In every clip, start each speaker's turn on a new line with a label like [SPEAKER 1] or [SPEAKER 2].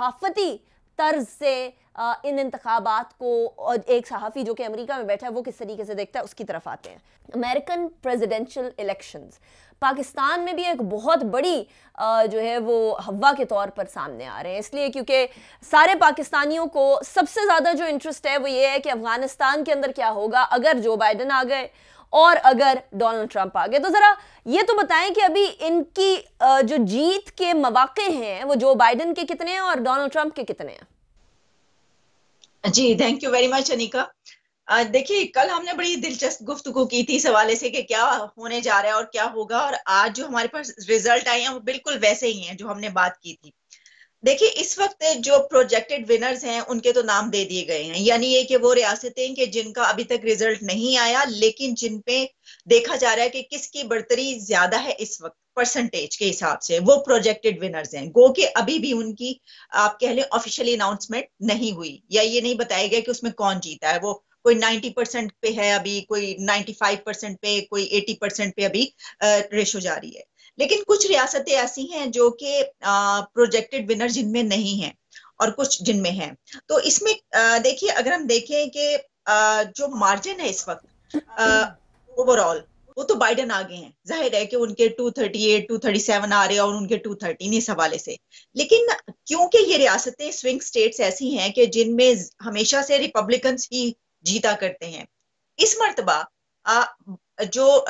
[SPEAKER 1] सहाफती तर्ज से इन इंतखाबात को, और एक सहाफ़ी जो कि अमेरिका में बैठा है वो किस तरीके से देखता है, उसकी तरफ आते हैं। अमेरिकन प्रेसिडेंशियल इलेक्शंस पाकिस्तान में भी एक बहुत बड़ी जो है वो हवा के तौर पर सामने आ रहे हैं, इसलिए क्योंकि सारे पाकिस्तानियों को सबसे ज़्यादा जो इंटरेस्ट है वो ये है कि अफगानिस्तान के अंदर क्या होगा अगर जो बाइडन आ गए और अगर डोनाल्ड ट्रंप आ गए। तो ज़रा ये तो बताएं कि अभी इनकी जो जीत के मौके हैं वो जो बाइडन के कितने हैं और डोनाल्ड ट्रंप के कितने हैं?
[SPEAKER 2] जी, thank you very much Anika. देखिए, कल हमने बड़ी दिलचस्प गुफ्तगू की थी इस हवाले से कि क्या होने जा रहा है और क्या होगा, और आज जो हमारे पास रिजल्ट आए हैं वो बिल्कुल वैसे ही हैं जो हमने बात की थी। देखिए, इस वक्त जो प्रोजेक्टेड विनर्स हैं उनके तो नाम दे दिए गए हैं, यानी ये कि वो रियासतें कि जिनका अभी तक रिजल्ट नहीं आया लेकिन जिन पे देखा जा रहा है कि किसकी बढ़तरी ज्यादा है इस वक्त परसेंटेज के हिसाब से, वो प्रोजेक्टेड विनर्स हैं। गो कि अभी भी उनकी आप कह लें ऑफिशियली अनाउंसमेंट नहीं हुई, या ये नहीं बताया गया कि उसमें कौन जीता है। वो कोई 90% पे है अभी, कोई 95% पे, कोई 80% पे अभी रेशो जारी है। लेकिन कुछ रियासतें ऐसी हैं जो कि प्रोजेक्टेड विनर जिनमें नहीं है और कुछ जिनमें हैं। तो इसमें देखिए, अगर हम देखें कि जो मार्जिन है इस वक्त ओवरऑल, वो तो बाइडन आगे हैं। जाहिर है कि उनके 238 237 आ रहे हैं और उनके 213 इस हवाले से। लेकिन क्योंकि ये रियासतें स्विंग स्टेट्स ऐसी हैं कि जिनमें हमेशा से रिपब्लिकन्स ही जीता करते हैं, इस मर्तबा जो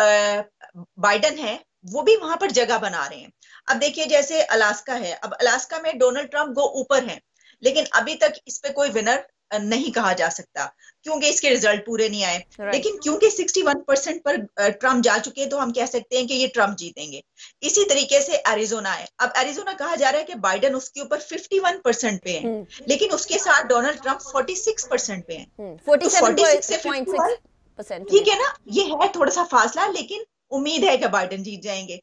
[SPEAKER 2] बाइडन है वो भी वहां पर जगह बना रहे हैं। अब देखिए, जैसे अलास्का है, अब अलास्का में डोनाल्ड ट्रंप गो ऊपर हैं, लेकिन अभी तक इस पे कोई विनर नहीं कहा जा सकता क्योंकि इसके रिजल्ट पूरे नहीं आए। लेकिन क्योंकि 61% पर ट्रंप जा चुके हैं तो हम कह सकते हैं कि ये ट्रंप जीतेंगे। इसी तरीके से एरिजोना है। अब एरिजोना कहा जा रहा है कि बाइडन उसके ऊपर 51% पे है, लेकिन उसके साथ डोनाल्ड ट्रंप 46% पे है। 46 से 51, ठीक है ना, ये है थोड़ा सा फासला, लेकिन उम्मीद है कि बाइडन जीत जाएंगे।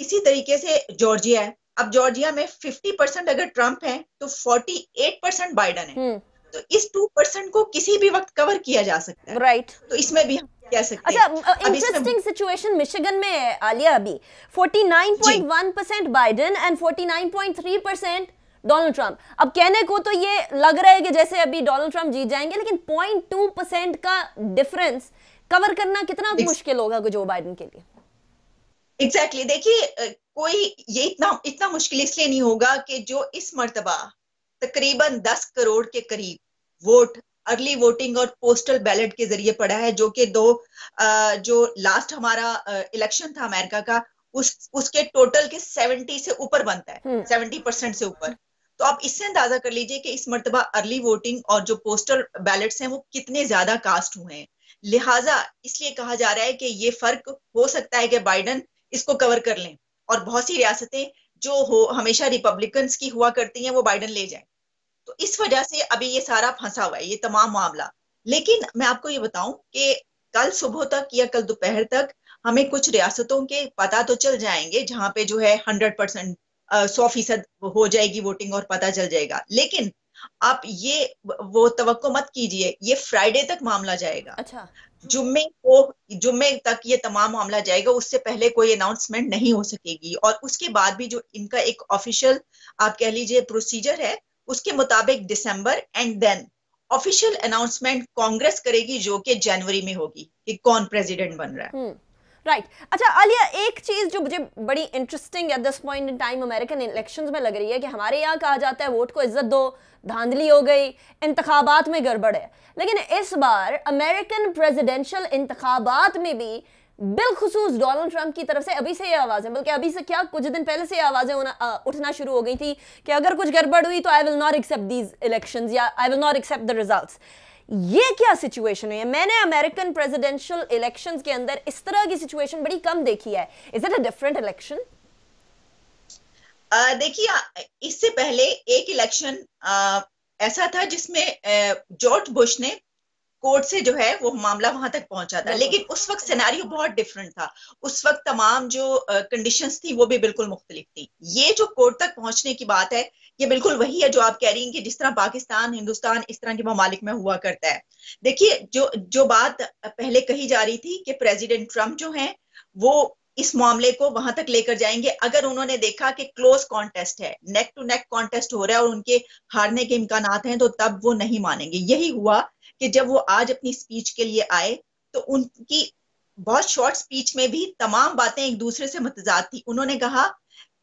[SPEAKER 2] इसी तरीके से जॉर्जिया है। अब जॉर्जिया में 50% अगर ट्रंप है तो 48% बाइडन है। तो इस 2% को किसी भी वक्त कवर किया जा सकता है।
[SPEAKER 1] राइट।
[SPEAKER 2] तो इसमें भी हम कह सकते हैं।
[SPEAKER 1] अच्छा, इंटरेस्टिंग सिचुएशन मिशिगन में है आलिया। अभी 49.1% बाइडन एंड 49.3% डोनाल्ड ट्रंप। अब कहने को तो ये लग रहा है कि जैसे अभी डोनाल्ड ट्रंप जीत जाएंगे, लेकिन 0.2% का डिफरेंस कवर करना कितना मुश्किल होगा जो बाइडन के लिए।
[SPEAKER 2] एग्जैक्टली देखिए, कोई ये इतना मुश्किल इसलिए नहीं होगा कि जो इस मर्तबा तकरीबन 10 करोड़ के करीब वोट अर्ली वोटिंग और पोस्टल बैलेट के जरिए पड़ा है, जो कि जो लास्ट हमारा इलेक्शन था अमेरिका का, उसके टोटल के 70 से ऊपर बनता है, 70% से ऊपर। तो आप इससे अंदाजा कर लीजिए कि इस मर्तबा अर्ली वोटिंग और जो पोस्टल बैलेट्स हैं वो कितने ज्यादा कास्ट हुए हैं। लिहाजा इसलिए कहा जा रहा है कि ये फर्क हो सकता है कि बाइडन इसको कवर कर लें और बहुत सी रियासतें जो हमेशा रिपब्लिकन्स की हुआ करती हैं वो बाइडन ले जाएं। तो इस वजह से अभी ये सारा फंसा हुआ है, ये तमाम मामला। लेकिन मैं आपको ये बताऊं कि कल सुबह तक या कल दोपहर तक हमें कुछ रियासतों के पता तो चल जाएंगे जहां पे जो है 100% 100% हो जाएगी वोटिंग और पता चल जाएगा। लेकिन आप ये वो तवक्को मत कीजिए, ये फ्राइडे तक मामला जाएगा।
[SPEAKER 1] अच्छा,
[SPEAKER 2] जुम्मे तक ये तमाम मामला जाएगा, उससे पहले कोई अनाउंसमेंट नहीं हो सकेगी। और उसके बाद भी जो इनका एक ऑफिशियल आप कह लीजिए प्रोसीजर है, उसके मुताबिक दिसंबर and then official announcement Congress करेगी, जो कि जनवरी में होगी कि कौन प्रेसिडेंट बन रहा है।
[SPEAKER 1] राइट। अच्छा आलिया, एक चीज जो मुझे बड़ी interesting at this point in time American elections में लग रही है कि हमारे यहाँ कहा जाता है वोट को इज्जत दो, धांधली हो गई, इंतखाबात में गड़बड़ है। लेकिन इस बार अमेरिकन प्रेसिडेंशियल इंतखाबात में भी बिलखुसूस डोनाल्ड ट्रंप की तरफ से अभी से ये आवाजें, बल्कि अभी से क्या कुछ दिन पहले से ये आवाजें उठना शुरू हो गई थी कि अगर कुछ गड़बड़ हुई तो I will not accept these elections या I will not accept the results. ये क्या सिचुएशन है? मैंने अमेरिकन प्रेसिडेंशियल इलेक्शंस के अंदर इस तरह की सिचुएशन बड़ी कम देखी है। Is it a different election?
[SPEAKER 2] देखिए, इससे पहले एक इलेक्शन ऐसा था जिसमें जॉर्ज बुश ने कोर्ट से जो है वो मामला वहां तक पहुंचा था, लेकिन उस वक्त सिनेरियो बहुत डिफरेंट था। उस वक्त तमाम जो कंडीशंस थी वो भी बिल्कुल मुख्तलिफ थी। ये जो कोर्ट तक पहुंचने की बात है, ये बिल्कुल वही है जो आप कह रही हैं कि जिस तरह पाकिस्तान, हिंदुस्तान इस तरह के ममालिक में हुआ करता है। देखिए, जो बात पहले कही जा रही थी कि प्रेसिडेंट ट्रंप जो हैं वो इस मामले को वहां तक लेकर जाएंगे। अगर उन्होंने देखा कि क्लोज कॉन्टेस्ट है, नेक टू नेक कॉन्टेस्ट हो रहा है और उनके हारने के इम्कानात हैं, तो तब वो नहीं मानेंगे। यही हुआ कि जब वो आज अपनी स्पीच के लिए आए तो उनकी बहुत शॉर्ट स्पीच में भी तमाम बातें एक दूसरे से मुतजाद थी। उन्होंने कहा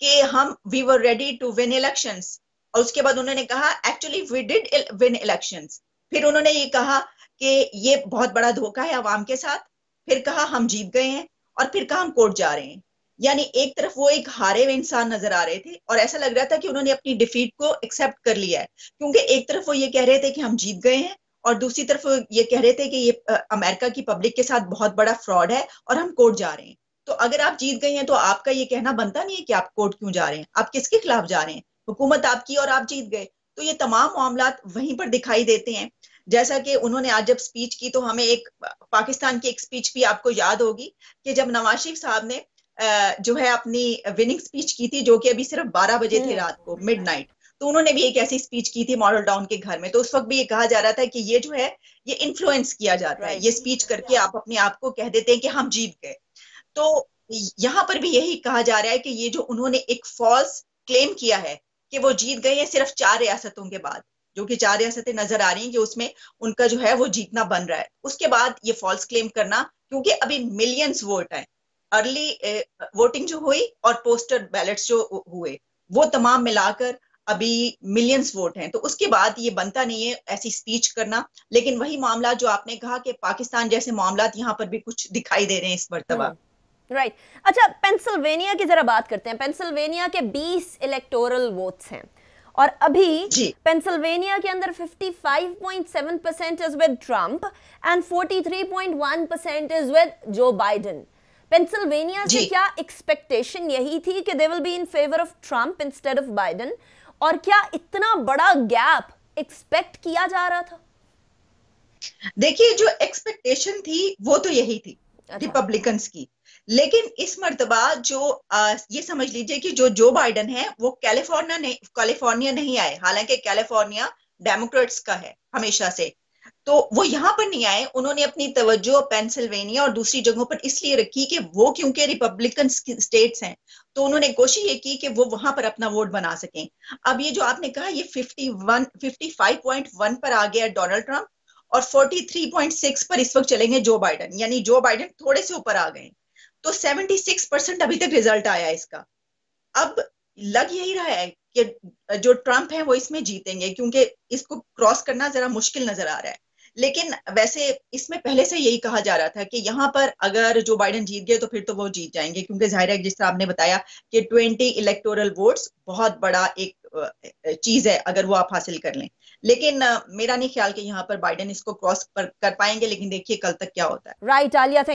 [SPEAKER 2] कि we were ready to win elections, और उसके बाद उन्होंने कहा actually we did win elections. फिर उन्होंने ये कहा कि ये बहुत बड़ा धोखा है अवाम के साथ। फिर कहा हम जीत गए हैं, और फिर कहा हम कोर्ट जा रहे हैं। यानी एक तरफ वो एक हारे हुए इंसान नजर आ रहे थे और ऐसा लग रहा था कि उन्होंने अपनी डिफीट को एक्सेप्ट कर लिया है, क्योंकि एक तरफ वो ये कह रहे थे कि हम जीत गए हैं, और दूसरी तरफ वो ये कह रहे थे कि ये अमेरिका की पब्लिक के साथ बहुत बड़ा फ्रॉड है और हम कोर्ट जा रहे हैं। तो अगर आप जीत गए हैं तो आपका ये कहना बनता नहीं है कि आप कोर्ट क्यों जा रहे हैं, आप किसके खिलाफ जा रहे हैं? हुकूमत आपकी और आप जीत गए। तो ये तमाम मामला वहीं पर दिखाई देते हैं। जैसा कि उन्होंने आज जब स्पीच की, तो हमें एक पाकिस्तान की एक स्पीच भी आपको याद होगी कि जब नवाज शरीफ साहब ने जो है अपनी विनिंग स्पीच की थी, जो कि अभी सिर्फ 12 बजे थे रात को, मिडनाइट, तो उन्होंने भी एक ऐसी स्पीच की थी मॉडल टाउन के घर में। तो उस वक्त भी ये कहा जा रहा था कि ये जो है ये इन्फ्लुएंस किया जाता है, ये स्पीच करके आप अपने आप को कह देते हैं कि हम जीत गए। तो यहाँ पर भी यही कहा जा रहा है कि ये जो उन्होंने एक फॉल्स क्लेम किया है कि वो जीत गए हैं सिर्फ 4 रियासतों के बाद, जो कि 4 रियासतें नजर आ रही हैं कि उसमें उनका जो है वो जीतना बन रहा है, उसके बाद ये फॉल्स क्लेम करना, क्योंकि अभी मिलियंस वोट है। अर्ली वोटिंग जो हुई और पोस्टर बैलेट्स जो हुए, वो तमाम मिलाकर अभी मिलियंस वोट हैं। तो उसके बाद ये बनता नहीं है ऐसी स्पीच करना। लेकिन वही मामला जो आपने कहा कि पाकिस्तान जैसे मामला यहाँ पर भी कुछ दिखाई दे रहे हैं इस मर्तबा।
[SPEAKER 1] राइट अच्छा, पेंसिल्वेनिया की जरा बात करते हैं। पेंसिल्वेनिया के 20 इलेक्टोरल वोट्स हैं और अभी पेंसिल्वेनिया के अंदर 55.7% is with Trump and 43.1% is with Joe Biden. Pennsylvania से क्या एक्सपेक्टेशन यही थी कि they will be in favour of Trump instead of Biden, और क्या इतना बड़ा गैप एक्सपेक्ट किया जा रहा था?
[SPEAKER 2] देखिए, जो एक्सपेक्टेशन थी वो तो यही थी रिपब्लिकन्स की, लेकिन इस मर्तबा जो ये समझ लीजिए कि जो बाइडेन है वो कैलिफोर्निया नहीं आए। हालांकि कैलिफोर्निया डेमोक्रेट्स का है हमेशा से, तो वो यहाँ पर नहीं आए। उन्होंने अपनी तवज्जो पेंसिल्वेनिया और दूसरी जगहों पर इसलिए रखी कि वो क्योंकि रिपब्लिकन स्टेट्स हैं, तो उन्होंने कोशिश ये की कि वो वहां पर अपना वोट बना सकें। अब ये जो आपने कहा ये 55.1 पर आ गया डोनाल्ड ट्रंप, और 43.6 पर इस वक्त चलेंगे जो बाइडेन, यानी जो बाइडेन थोड़े से ऊपर आ गए। तो 76% अभी तक रिजल्ट आया इसका। अब लग यही रहा है कि जो ट्रंप है वो इसमें जीतेंगे, क्योंकि इसको क्रॉस करना जरा मुश्किल नजर आ रहा है। लेकिन वैसे इसमें पहले से यही कहा जा रहा था कि यहाँ पर अगर जो बाइडेन जीत गए तो फिर तो वो जीत जाएंगे, क्योंकि जाहिर है जिस तरह आपने बताया कि 20 इलेक्टोरल वोट्स बहुत बड़ा एक चीज है अगर वो आप हासिल कर लें। लेकिन मेरा नहीं ख्याल कि यहाँ पर बाइडेन इसको क्रॉस कर पाएंगे, लेकिन देखिए कल तक क्या होता है।
[SPEAKER 1] राइट आलिया।